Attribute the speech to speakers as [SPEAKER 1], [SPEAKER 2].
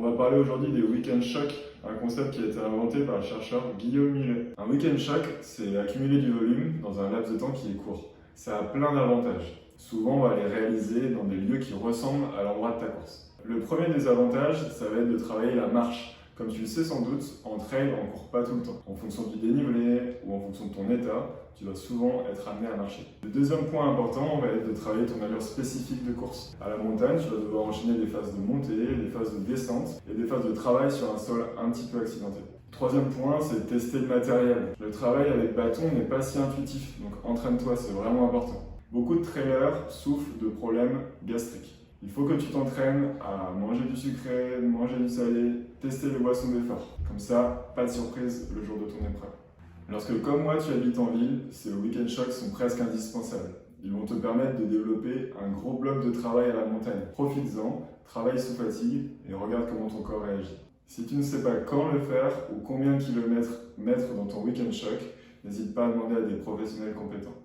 [SPEAKER 1] On va parler aujourd'hui des week-end shocks, un concept qui a été inventé par le chercheur Guillaume Millet. Un week-end shock, c'est accumuler du volume dans un laps de temps qui est court. Ça a plein d'avantages. Souvent, on va les réaliser dans des lieux qui ressemblent à l'endroit de ta course. Le premier des avantages, ça va être de travailler la marche. Comme tu le sais sans doute, en trail, on ne court pas tout le temps. En fonction du dénivelé ou en fonction de ton état, tu vas souvent être amené à marcher. Le deuxième point important va être de travailler ton allure spécifique de course. À la montagne, tu vas devoir enchaîner des phases de montée, des phases de descente et des phases de travail sur un sol un petit peu accidenté. Troisième point, c'est de tester le matériel. Le travail avec bâton n'est pas si intuitif, donc entraîne-toi, c'est vraiment important. Beaucoup de trailers souffrent de problèmes gastriques. Il faut que tu t'entraînes à manger du sucré, manger du salé, tester les boissons d'effort. Comme ça, pas de surprise le jour de ton épreuve. Lorsque, comme moi, tu habites en ville, ces week-end shocks sont presque indispensables. Ils vont te permettre de développer un gros bloc de travail à la montagne. Profites-en, travaille sous fatigue et regarde comment ton corps réagit. Si tu ne sais pas quand le faire ou combien de kilomètres mettre dans ton week-end shock, n'hésite pas à demander à des professionnels compétents.